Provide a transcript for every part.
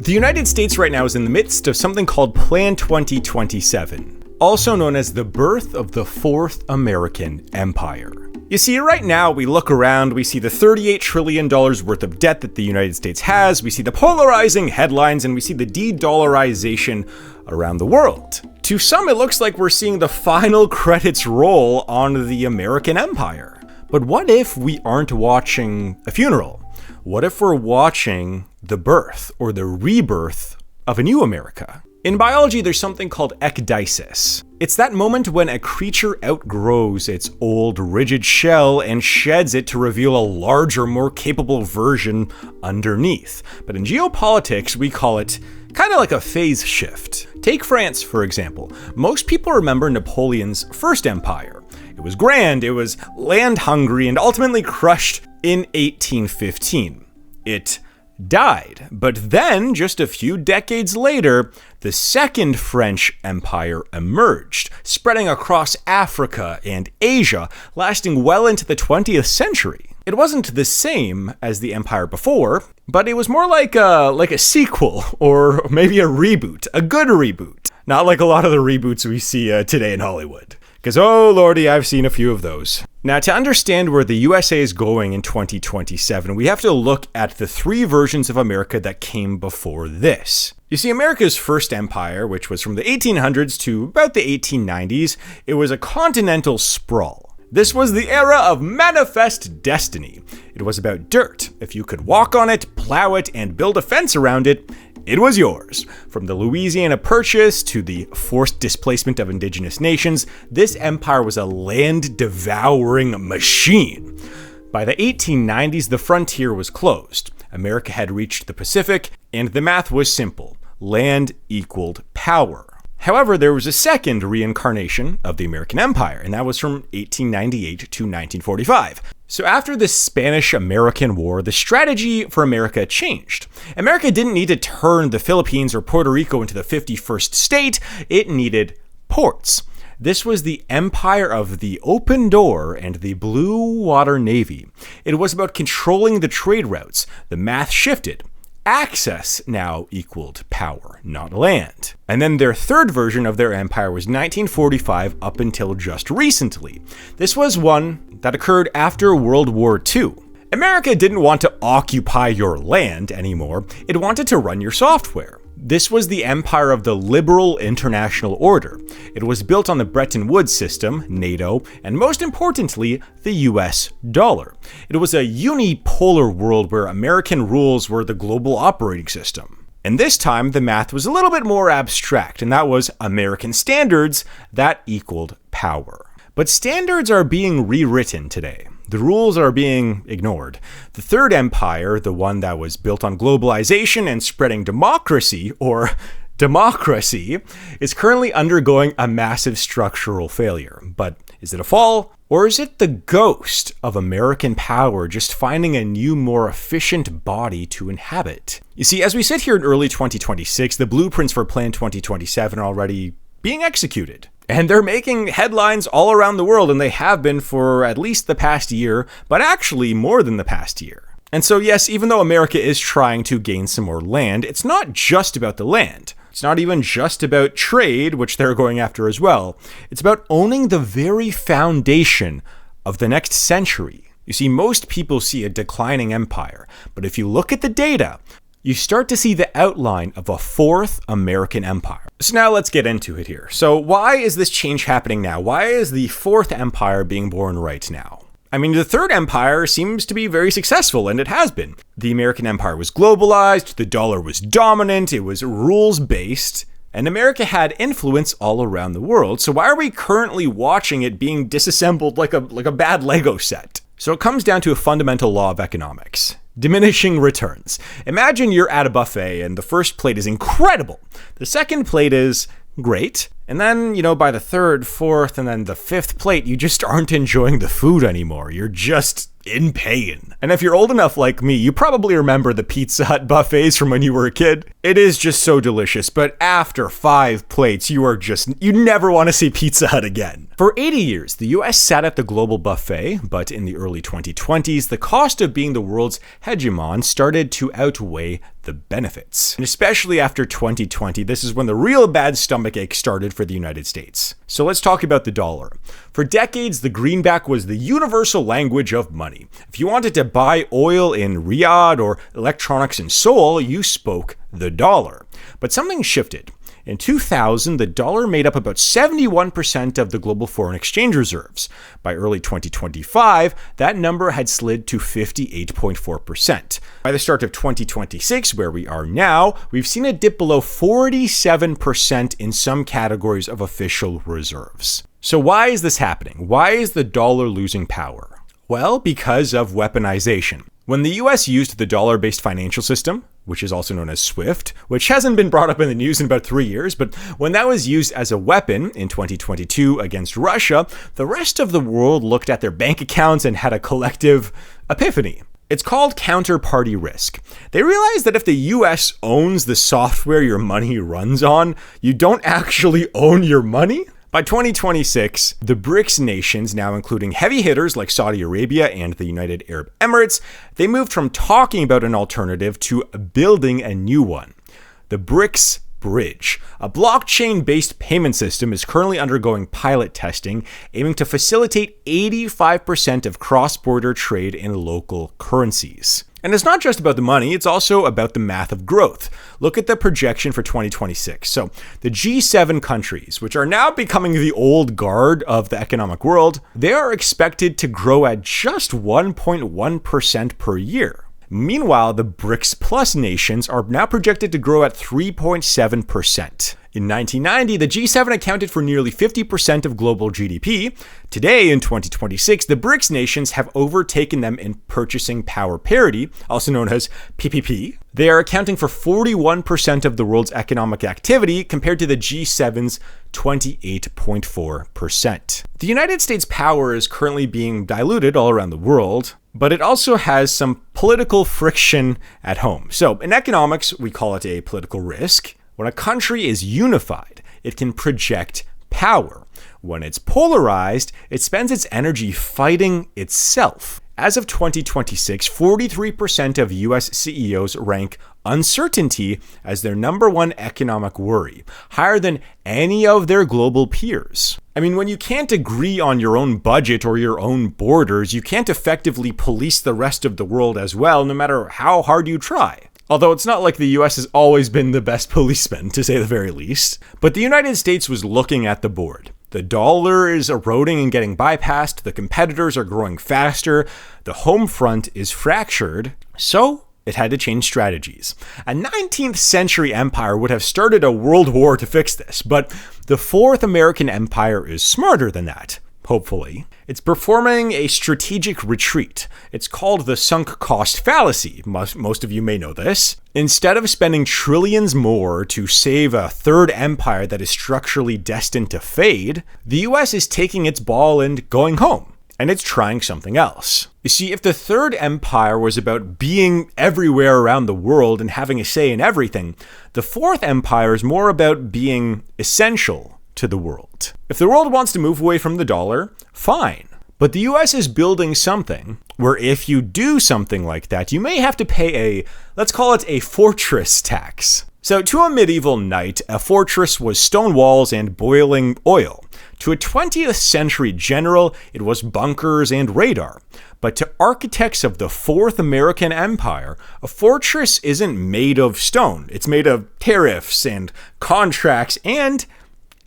The United States right now is in the midst of something called Plan 2027, also known as the birth of the Fourth American Empire. You see, right now we look around, we see the $38 trillion worth of debt that the United States has, we see the polarizing headlines, and we see the de-dollarization around the world. To some, it looks like we're seeing the final credits roll on the American empire. But what if we aren't watching a funeral? What if we're watching the birth or the rebirth of a new America? In biology, there's something called ecdysis. It's that moment when a creature outgrows its old, rigid shell and sheds it to reveal a larger, more capable version underneath. But in geopolitics, we call it kind of like a phase shift. Take France, for example. Most people remember Napoleon's first empire. It was grand, it was land-hungry, and ultimately crushed in 1815. It died, but then, just a few decades later, the Second French Empire emerged, spreading across Africa and Asia, lasting well into the 20th century. It wasn't the same as the empire before, but it was more like a sequel, or maybe a reboot, a good reboot. Not like a lot of the reboots we see today in Hollywood. Because, oh lordy, I've seen a few of those. Now, to understand where the USA is going in 2027, we have to look at the three versions of America that came before this. You see, America's first empire, which was from the 1800s to about the 1890s, it was a continental sprawl. This was the era of manifest destiny. It was about dirt. If you could walk on it, plow it, and build a fence around it, it was yours. From the Louisiana Purchase to the forced displacement of indigenous nations, this empire was a land-devouring machine. By the 1890s, the frontier was closed. America had reached the Pacific, and the math was simple. Land equaled power. However, there was a second reincarnation of the American Empire, and that was from 1898 to 1945. So after the Spanish-American War, the strategy for America changed. America didn't need to turn the Philippines or Puerto Rico into the 51st state, it needed ports. This was the empire of the open door and the blue water navy. It was about controlling the trade routes. The math shifted. Access now equaled power, not land. And then their third version of their empire was 1945 up until just recently. This was one that occurred after World War II. America didn't want to occupy your land anymore, it wanted to run your software. This was the empire of the liberal international order. It was built on the Bretton Woods system, NATO, and most importantly, the U.S. dollar. It was a unipolar world where American rules were the global operating system. And this time, the math was a little bit more abstract, and that was American standards that equaled power. But standards are being rewritten today. The rules are being ignored. The Third Empire, the one that was built on globalization and spreading democracy, is currently undergoing a massive structural failure. But is it a fall? Or is it the ghost of American power just finding a new, more efficient body to inhabit? You see, as we sit here in early 2026, the blueprints for Plan 2027 are already being executed. And they're making headlines all around the world, and they have been for at least the past year, but actually more than the past year. And so yes, even though America is trying to gain some more land, it's not just about the land. It's not even just about trade, which they're going after as well. It's about owning the very foundation of the next century. You see, most people see a declining empire, but if you look at the data, you start to see the outline of a fourth American empire. So now let's get into it here. So why is this change happening now? Why is the fourth empire being born right now? I mean, the third empire seems to be very successful, and it has been. The American empire was globalized, the dollar was dominant, it was rules-based, and America had influence all around the world. So why are we currently watching it being disassembled like a bad Lego set? So it comes down to a fundamental law of economics. Diminishing returns. Imagine you're at a buffet and the first plate is incredible. The second plate is great. And then, by the third, fourth, and then the fifth plate, you just aren't enjoying the food anymore. You're just in pain. And if you're old enough like me, you probably remember the Pizza Hut buffets from when you were a kid. It is just so delicious, but after 5 plates, you never want to see Pizza Hut again. For 80 years, the US sat at the global buffet, but in the early 2020s, the cost of being the world's hegemon started to outweigh the benefits. And especially after 2020, this is when the real bad stomachache started for the United States. So let's talk about the dollar. For decades, the greenback was the universal language of money. If you wanted to buy oil in Riyadh or electronics in Seoul, you spoke the dollar. But something shifted. In 2000, the dollar made up about 71% of the global foreign exchange reserves. By early 2025, that number had slid to 58.4%. By the start of 2026, where we are now, we've seen a dip below 47% in some categories of official reserves. So why is this happening? Why is the dollar losing power? Well, because of weaponization. When the US used the dollar-based financial system, which is also known as SWIFT, which hasn't been brought up in the news in about 3 years, but when that was used as a weapon in 2022 against Russia, the rest of the world looked at their bank accounts and had a collective epiphany. It's called counterparty risk. They realized that if the US owns the software your money runs on, you don't actually own your money. By 2026, the BRICS nations, now including heavy hitters like Saudi Arabia and the United Arab Emirates, they moved from talking about an alternative to building a new one. The BRICS Bridge, a blockchain-based payment system, is currently undergoing pilot testing, aiming to facilitate 85% of cross-border trade in local currencies. And it's not just about the money, it's also about the math of growth. Look at the projection for 2026. So the G7 countries, which are now becoming the old guard of the economic world, they are expected to grow at just 1.1% per year. Meanwhile, the BRICS Plus nations are now projected to grow at 3.7%. In 1990, the G7 accounted for nearly 50% of global GDP. Today, in 2026, the BRICS nations have overtaken them in purchasing power parity, also known as PPP. They are accounting for 41% of the world's economic activity compared to the G7's 28.4%. The United States' power is currently being diluted all around the world, but it also has some political friction at home. So in economics, we call it a political risk. When a country is unified, it can project power. When it's polarized, it spends its energy fighting itself. As of 2026, 43% of US CEOs rank uncertainty as their number one economic worry, higher than any of their global peers. I mean, when you can't agree on your own budget or your own borders, you can't effectively police the rest of the world as well, no matter how hard you try. Although it's not like the US has always been the best policeman, to say the very least. But the United States was looking at the board. The dollar is eroding and getting bypassed, the competitors are growing faster, the home front is fractured, so it had to change strategies. A 19th century empire would have started a world war to fix this, but the Fourth American Empire is smarter than that. Hopefully. It's performing a strategic retreat. It's called the sunk cost fallacy. Most of you may know this. Instead of spending trillions more to save a third empire that is structurally destined to fade, the US is taking its ball and going home. And it's trying something else. You see, if the third empire was about being everywhere around the world and having a say in everything, the fourth empire is more about being essential to the world. If the world wants to move away from the dollar, fine. But the US is building something where if you do something like that, you may have to pay let's call it a fortress tax. So to a medieval knight, a fortress was stone walls and boiling oil. To a 20th century general, it was bunkers and radar. But to architects of the Fourth American Empire, a fortress isn't made of stone. It's made of tariffs and contracts and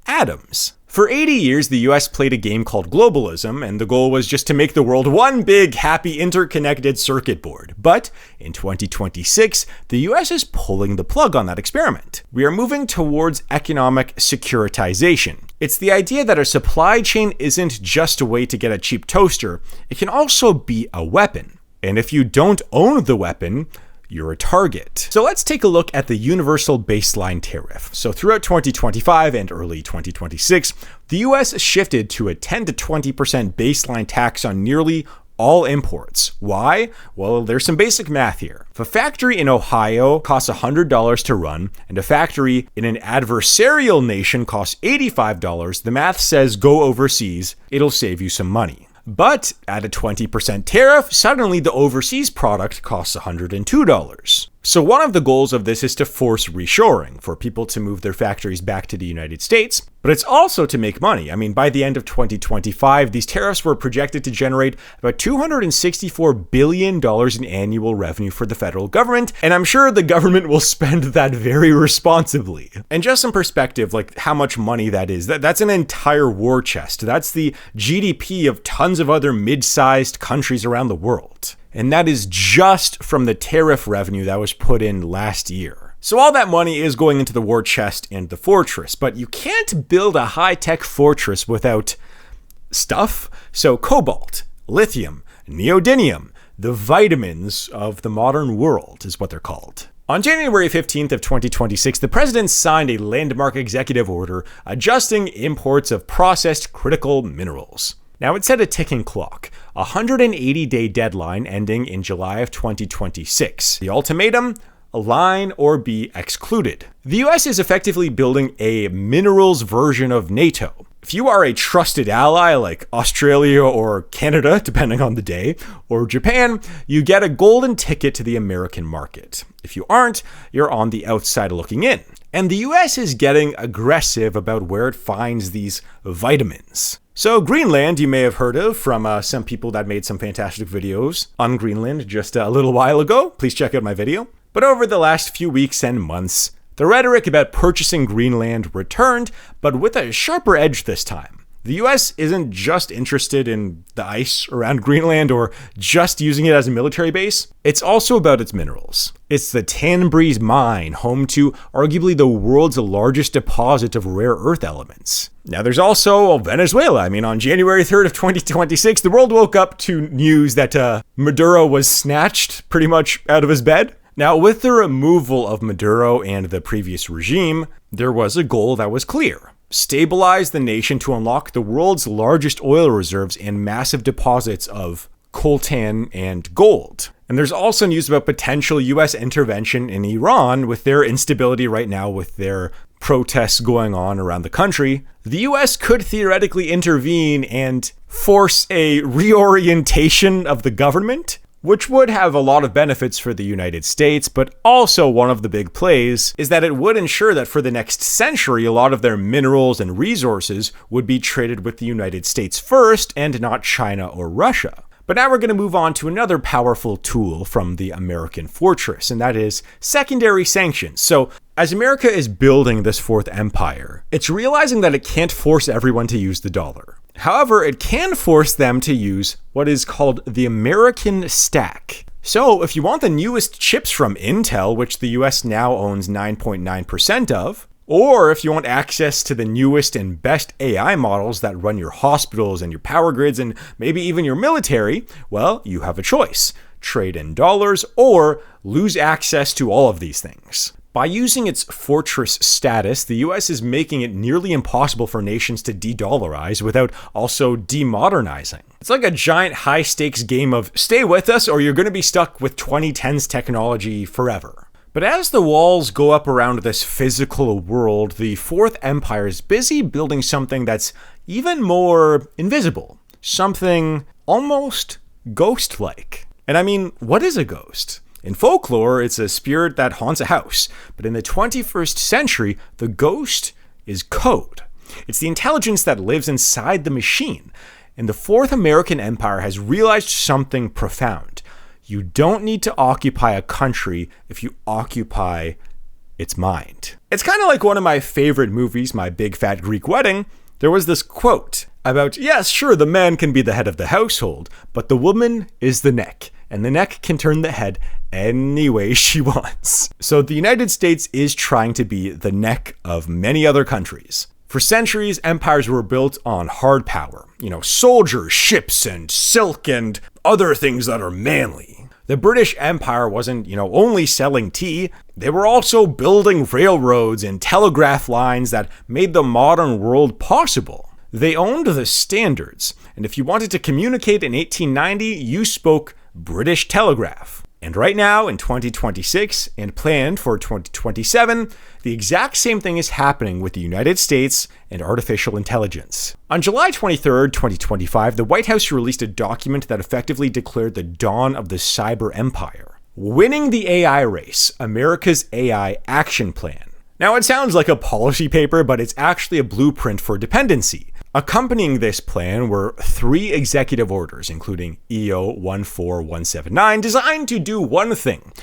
atoms. For 80 years, the US played a game called globalism, and the goal was just to make the world one big, happy, interconnected circuit board. But in 2026, the US is pulling the plug on that experiment. We are moving towards economic securitization. It's the idea that a supply chain isn't just a way to get a cheap toaster, it can also be a weapon. And if you don't own the weapon, you're a target. So let's take a look at the universal baseline tariff. So throughout 2025 and early 2026, the US shifted to a 10 to 20% baseline tax on nearly all imports. Why? Well, there's some basic math here. If a factory in Ohio costs $100 to run, and a factory in an adversarial nation costs $85, the math says go overseas, it'll save you some money. But at a 20% tariff, suddenly the overseas product costs $102. So one of the goals of this is to force reshoring, for people to move their factories back to the United States, but it's also to make money. I mean, by the end of 2025, these tariffs were projected to generate about $264 billion in annual revenue for the federal government, and I'm sure the government will spend that very responsibly. And just some perspective, like how much money that is, that's an entire war chest. That's the GDP of tons of other mid-sized countries around the world. And that is just from the tariff revenue that was put in last year. So all that money is going into the war chest and the fortress, but you can't build a high-tech fortress without stuff. So cobalt, lithium, neodymium, the vitamins of the modern world is what they're called. On January 15th of 2026, the president signed a landmark executive order adjusting imports of processed critical minerals. Now, it set a ticking clock, a 180-day deadline ending in July of 2026. The ultimatum? Align or be excluded. The U.S. is effectively building a minerals version of NATO. If you are a trusted ally like Australia or Canada, depending on the day, or Japan, you get a golden ticket to the American market. If you aren't, you're on the outside looking in. And the U.S. is getting aggressive about where it finds these vitamins. So Greenland, you may have heard of from some people that made some fantastic videos on Greenland just a little while ago. Please check out my video. But over the last few weeks and months, the rhetoric about purchasing Greenland returned, but with a sharper edge this time. The US isn't just interested in the ice around Greenland or just using it as a military base. It's also about its minerals. It's the Tanbreeze mine, home to arguably the world's largest deposit of rare earth elements. Now there's also Venezuela. I mean, on January 3rd of 2026, the world woke up to news that Maduro was snatched pretty much out of his bed. Now, with the removal of Maduro and the previous regime, there was a goal that was clear. Stabilize the nation to unlock the world's largest oil reserves and massive deposits of coltan and gold. And there's also news about potential US intervention in Iran with their instability right now with their protests going on around the country. The US could theoretically intervene and force a reorientation of the government, which would have a lot of benefits for the United States, but also one of the big plays is that it would ensure that for the next century, a lot of their minerals and resources would be traded with the United States first and not China or Russia. But now we're going to move on to another powerful tool from the American fortress, and that is secondary sanctions. So as America is building this fourth empire, it's realizing that it can't force everyone to use the dollar. However, it can force them to use what is called the American stack. So if you want the newest chips from Intel, which the US now owns 9.9% of, or if you want access to the newest and best AI models that run your hospitals and your power grids and maybe even your military, well, you have a choice. Trade in dollars or lose access to all of these things. By using its fortress status, the US is making it nearly impossible for nations to de-dollarize without also demodernizing. It's like a giant high-stakes game of stay with us or you're going to be stuck with 2010s technology forever. But as the walls go up around this physical world, the Fourth Empire is busy building something that's even more invisible. Something almost ghost-like. And I mean, what is a ghost? In folklore, it's a spirit that haunts a house, but in the 21st century, the ghost is code. It's the intelligence that lives inside the machine, and the Fourth American Empire has realized something profound. You don't need to occupy a country if you occupy its mind. It's kind of like one of my favorite movies, My Big Fat Greek Wedding. There was this quote about, yes, sure, the man can be the head of the household, but the woman is the neck, and the neck can turn the head any way she wants. So the United States is trying to be the neck of many other countries. For centuries, empires were built on hard power. Soldiers, ships, and silk, and other things that are manly. The British Empire wasn't, only selling tea. They were also building railroads and telegraph lines that made the modern world possible. They owned the standards, and if you wanted to communicate in 1890, you spoke British telegraph. And right now, in 2026, and planned for 2027, the exact same thing is happening with the United States and artificial intelligence. On July 23, 2025, the White House released a document that effectively declared the dawn of the cyber empire. Winning the AI race, America's AI action plan. Now, it sounds like a policy paper, but it's actually a blueprint for dependency. Accompanying this plan were 3 executive orders, including EO 14179, designed to do one thing: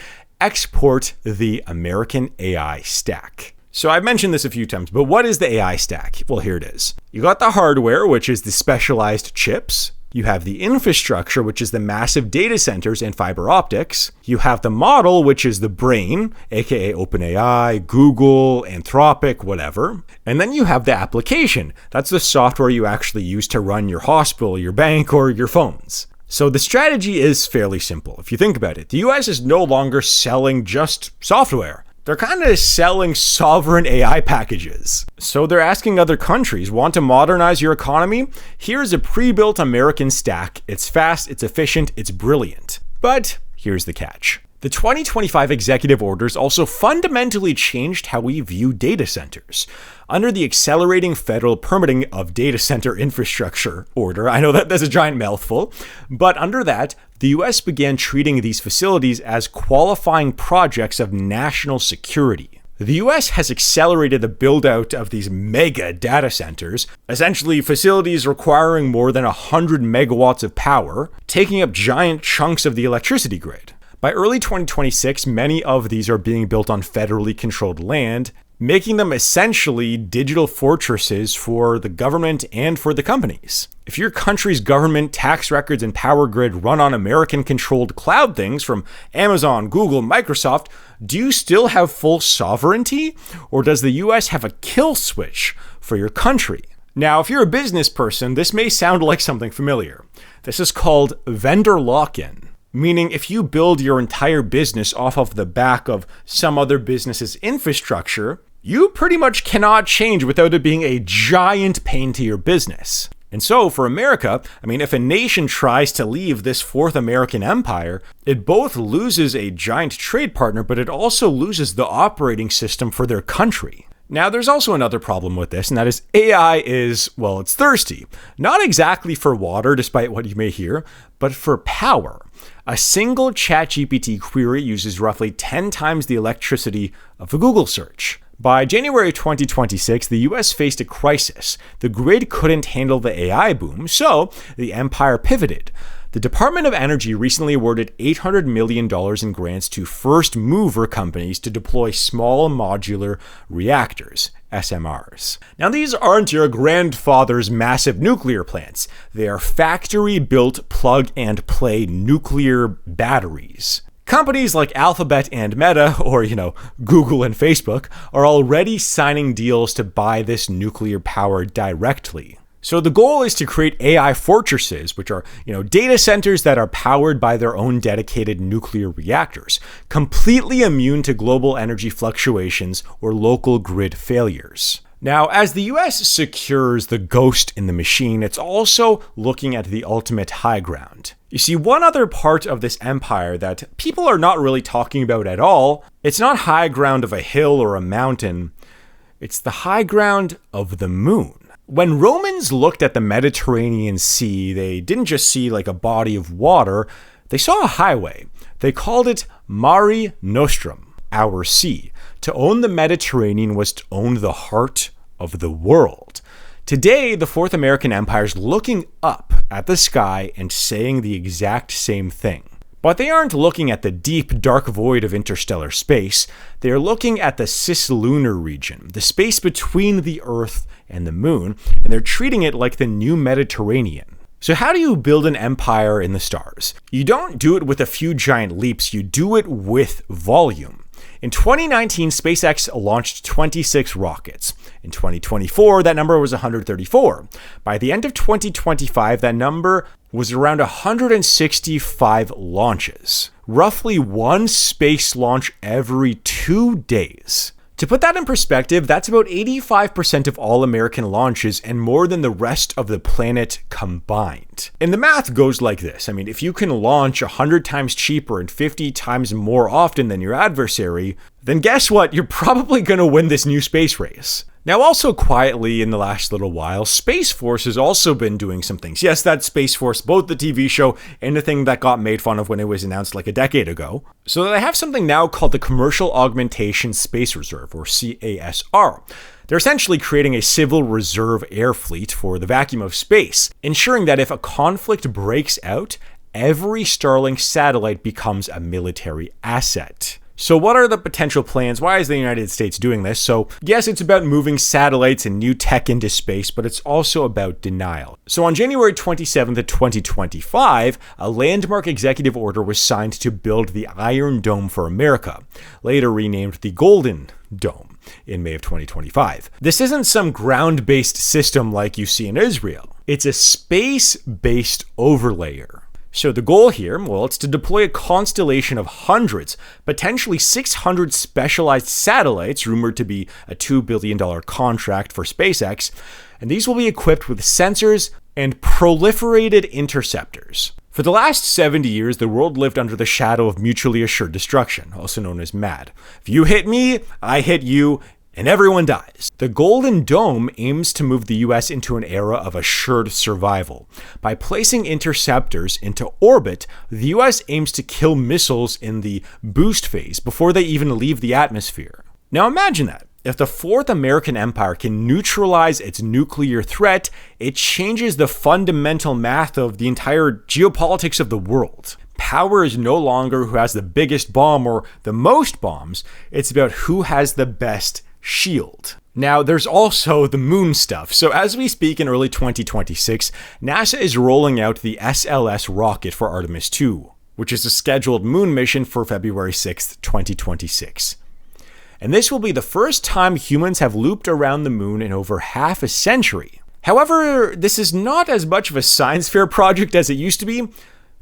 export the American AI stack. So I've mentioned this a few times, but what is the AI stack? Well, here it is. You got the hardware, which is the specialized chips. You have the infrastructure, which is the massive data centers and fiber optics. You have the model, which is the brain, aka OpenAI, Google, Anthropic, whatever. And then you have the application. That's the software you actually use to run your hospital, your bank, or your phones. So the strategy is fairly simple. If you think about it, the US is no longer selling just software. They're kind of selling sovereign AI packages. So they're asking other countries, want to modernize your economy? Here's a pre-built American stack. It's fast, it's efficient, it's brilliant. But here's the catch. The 2025 executive orders also fundamentally changed how we view data centers. Under the Accelerating Federal Permitting of Data Center Infrastructure order, I know that that's a giant mouthful, but under that, the US began treating these facilities as qualifying projects of national security. The US has accelerated the build-out of these mega data centers, essentially facilities requiring more than 100 megawatts of power, taking up giant chunks of the electricity grid. By early 2026, many of these are being built on federally controlled land, making them essentially digital fortresses for the government and for the companies. If your country's government, tax records, and power grid run on American-controlled cloud things from Amazon, Google, Microsoft, do you still have full sovereignty? Or does the US have a kill switch for your country? Now, if you're a business person, this may sound like something familiar. This is called vendor lock-in. Meaning, if you build your entire business off of the back of some other business's infrastructure, you pretty much cannot change without it being a giant pain to your business. And so for America, if a nation tries to leave this fourth American empire, it both loses a giant trade partner, but it also loses the operating system for their country. Now, there's also another problem with this, and that is AI is, well, it's thirsty. Not exactly for water, despite what you may hear, but for power. A single ChatGPT query uses roughly 10 times the electricity of a Google search. By January 2026, the US faced a crisis. The grid couldn't handle the AI boom, so the empire pivoted. The Department of Energy recently awarded $800 million in grants to first mover companies to deploy small modular reactors, SMRs. Now, these aren't your grandfather's massive nuclear plants. They are factory-built plug-and-play nuclear batteries. Companies like Alphabet and Meta, or, Google and Facebook, are already signing deals to buy this nuclear power directly. So the goal is to create AI fortresses, which are, data centers that are powered by their own dedicated nuclear reactors, completely immune to global energy fluctuations or local grid failures. Now, as the US secures the ghost in the machine, it's also looking at the ultimate high ground. You see, one other part of this empire that people are not really talking about at all, it's not high ground of a hill or a mountain, it's the high ground of the moon. When Romans looked at the Mediterranean Sea, they didn't just see like a body of water, they saw a highway. They called it Mare Nostrum, our sea. To own the Mediterranean was to own the heart of the world. Today, the Fourth American Empire is looking up at the sky and saying the exact same thing. But they aren't looking at the deep, dark void of interstellar space. They are looking at the cislunar region, the space between the Earth and the moon, and they're treating it like the new Mediterranean. So how do you build an empire in the stars? You don't do it with a few giant leaps, you do it with volume. In 2019, SpaceX launched 26 rockets. In 2024, that number was 134. By the end of 2025, that number was around 165 launches. Roughly one space launch every 2 days. To put that in perspective, that's about 85% of all American launches and more than the rest of the planet combined. And the math goes like this. I mean, if you can launch 100 times cheaper and 50 times more often than your adversary, then guess what? You're probably going to win this new space race. Now, also quietly in the last little while, Space Force has also been doing some things. Yes, that's Space Force, both the TV show and the thing that got made fun of when it was announced like a decade ago. So they have something now called the Commercial Augmentation Space Reserve, or CASR. They're essentially creating a civil reserve air fleet for the vacuum of space, ensuring that if a conflict breaks out, every Starlink satellite becomes a military asset. So what are the potential plans? Why is the United States doing this? So yes, it's about moving satellites and new tech into space, but it's also about denial. So on January 27th of 2025, a landmark executive order was signed to build the Iron Dome for America, later renamed the Golden Dome in May of 2025. This isn't some ground-based system like you see in Israel. It's a space-based overlayer. So the goal here, well, it's to deploy a constellation of hundreds, potentially 600 specialized satellites, rumored to be a $2 billion contract for SpaceX, and these will be equipped with sensors and proliferated interceptors. For the last 70 years, the world lived under the shadow of mutually assured destruction, also known as MAD. If you hit me, I hit you, and everyone dies. The Golden Dome aims to move the U.S. into an era of assured survival. By placing interceptors into orbit, the U.S. aims to kill missiles in the boost phase before they even leave the atmosphere. Now imagine that. If the Fourth American Empire can neutralize its nuclear threat, it changes the fundamental math of the entire geopolitics of the world. Power is no longer who has the biggest bomb or the most bombs, it's about who has the best shield. Now, there's also the moon stuff. So as we speak in early 2026, NASA is rolling out the SLS rocket for Artemis 2, which is a scheduled moon mission for February 6th, 2026. And this will be the first time humans have looped around the moon in over half a century. However, this is not as much of a science fair project as it used to be.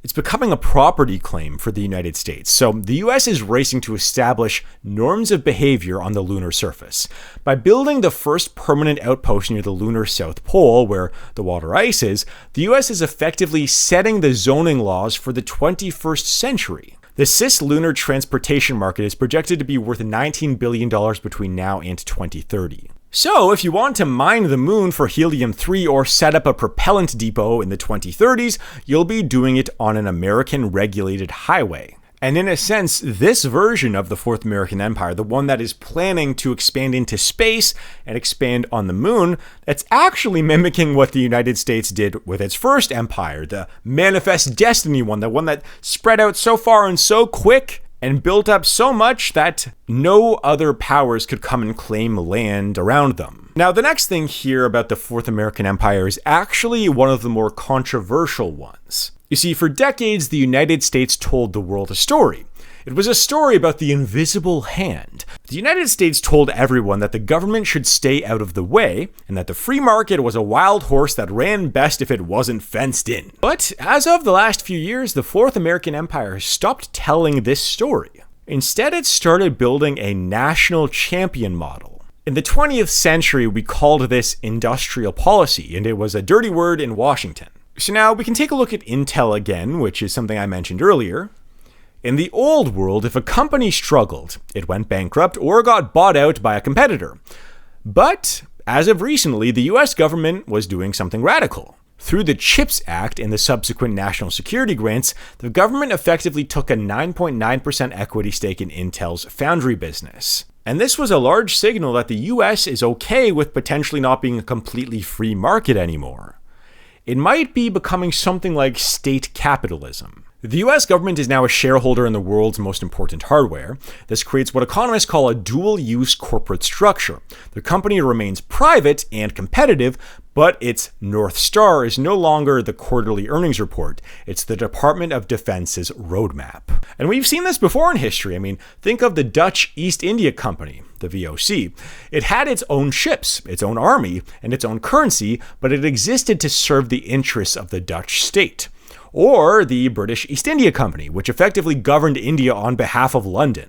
It's becoming a property claim for the United States. So the US is racing to establish norms of behavior on the lunar surface. By building the first permanent outpost near the lunar South Pole, where the water ice is, the US is effectively setting the zoning laws for the 21st century. The cislunar transportation market is projected to be worth $19 billion between now and 2030. So, if you want to mine the moon for helium-3 or set up a propellant depot in the 2030s, you'll be doing it on an American-regulated highway. And in a sense, this version of the Fourth American Empire, the one that is planning to expand into space and expand on the moon, that's actually mimicking what the United States did with its first empire, the Manifest Destiny one, the one that spread out so far and so quick and built up so much that no other powers could come and claim land around them. Now, the next thing here about the Fourth American Empire is actually one of the more controversial ones. You see, for decades, the United States told the world a story. It was a story about the invisible hand. The United States told everyone that the government should stay out of the way, and that the free market was a wild horse that ran best if it wasn't fenced in. But as of the last few years, the Fourth American Empire stopped telling this story. Instead, it started building a national champion model. In the 20th century, we called this industrial policy, and it was a dirty word in Washington. So now we can take a look at Intel again, which is something I mentioned earlier. In the old world, if a company struggled, it went bankrupt or got bought out by a competitor. But as of recently, the US government was doing something radical. Through the CHIPS Act and the subsequent national security grants, the government effectively took a 9.9% equity stake in Intel's foundry business. And this was a large signal that the US is okay with potentially not being a completely free market anymore. It might be becoming something like state capitalism. The US government is now a shareholder in the world's most important hardware. This creates what economists call a dual-use corporate structure. The company remains private and competitive, but its North Star is no longer the quarterly earnings report. It's the Department of Defense's roadmap. And we've seen this before in history. I mean, think of the Dutch East India Company, the VOC. It had its own ships, its own army, and its own currency, but it existed to serve the interests of the Dutch state. Or the British East India Company, which effectively governed India on behalf of London.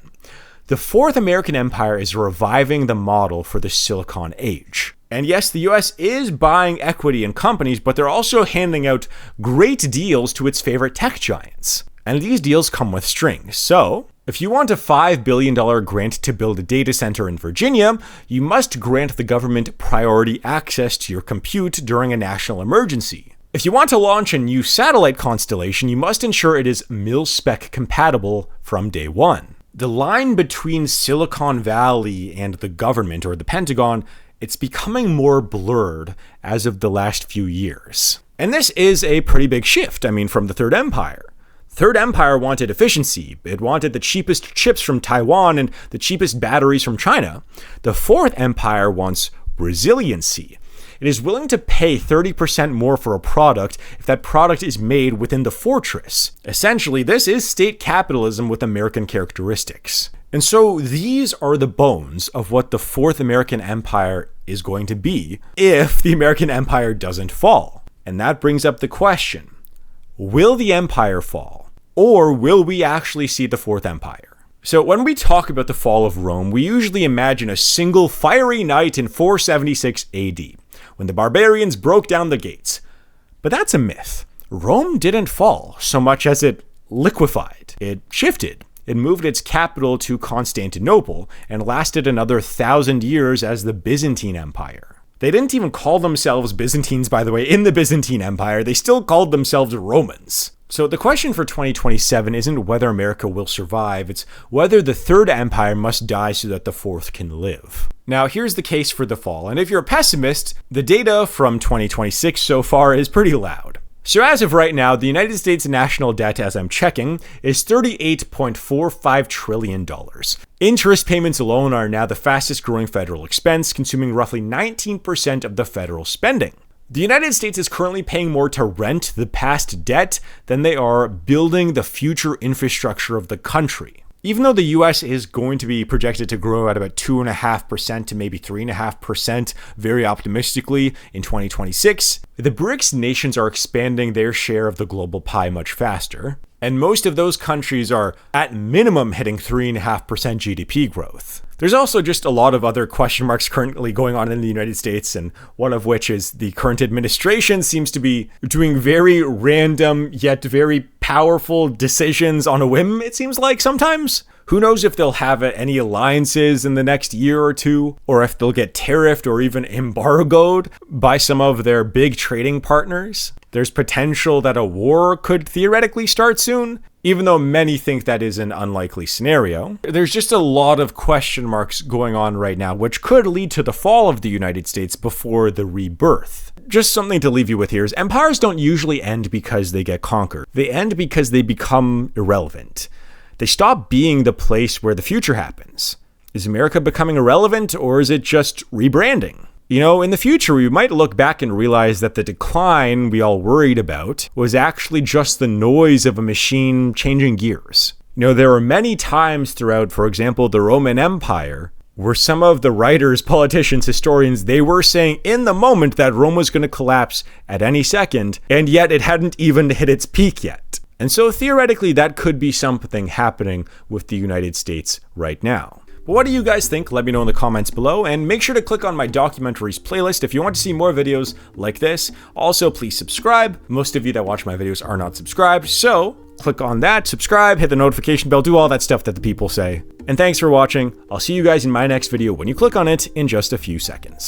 The Fourth American Empire is reviving the model for the Silicon Age. And yes, the US is buying equity in companies, but they're also handing out great deals to its favorite tech giants. And these deals come with strings. So, if you want a $5 billion grant to build a data center in Virginia, you must grant the government priority access to your compute during a national emergency. If you want to launch a new satellite constellation, you must ensure it is mil-spec compatible from day one. The line between Silicon Valley and the government, or the Pentagon, it's becoming more blurred as of the last few years. And this is a pretty big shift, from the Third Empire. Third Empire wanted efficiency. It wanted the cheapest chips from Taiwan and the cheapest batteries from China. The Fourth Empire wants resiliency. It is willing to pay 30% more for a product if that product is made within the fortress. Essentially, this is state capitalism with American characteristics. And so these are the bones of what the Fourth American Empire is going to be if the American Empire doesn't fall. And that brings up the question, will the empire fall? Or will we actually see the Fourth Empire? So when we talk about the fall of Rome, we usually imagine a single fiery night in 476 AD, when the barbarians broke down the gates. But that's a myth. Rome didn't fall so much as it liquefied. It shifted. It moved its capital to Constantinople and lasted another 1,000 years as the Byzantine Empire. They didn't even call themselves Byzantines, by the way, in the Byzantine Empire. They still called themselves Romans. So the question for 2027 isn't whether America will survive, it's whether the Third Empire must die so that the Fourth can live. Now, here's the case for the fall, and if you're a pessimist, the data from 2026 so far is pretty loud. So as of right now, the United States national debt, as I'm checking, is $38.45 trillion. Interest payments alone are now the fastest growing federal expense, consuming roughly 19% of the federal spending. The United States is currently paying more to rent the past debt than they are building the future infrastructure of the country. Even though the US is going to be projected to grow at about 2.5% to maybe 3.5% very optimistically in 2026, the BRICS nations are expanding their share of the global pie much faster. And most of those countries are at minimum hitting 3.5% GDP growth. There's also just a lot of other question marks currently going on in the United States, and one of which is the current administration seems to be doing very random yet very powerful decisions on a whim, it seems like sometimes. Who knows if they'll have any alliances in the next year or two, or if they'll get tariffed or even embargoed by some of their big trading partners. There's potential that a war could theoretically start soon, even though many think that is an unlikely scenario. There's just a lot of question marks going on right now, which could lead to the fall of the United States before the rebirth. Just something to leave you with here is empires don't usually end because they get conquered. They end because they become irrelevant. They stop being the place where the future happens. Is America becoming irrelevant, or is it just rebranding? In the future, we might look back and realize that the decline we all worried about was actually just the noise of a machine changing gears. There were many times throughout, for example, the Roman Empire, where some of the writers, politicians, historians, they were saying in the moment that Rome was going to collapse at any second, and yet it hadn't even hit its peak yet. And so theoretically, that could be something happening with the United States right now. But what do you guys think? Let me know in the comments below, and make sure to click on my documentaries playlist if you want to see more videos like this. Also, please subscribe. Most of you that watch my videos are not subscribed, so click on that, subscribe, hit the notification bell, do all that stuff that the people say. And thanks for watching. I'll see you guys in my next video when you click on it in just a few seconds.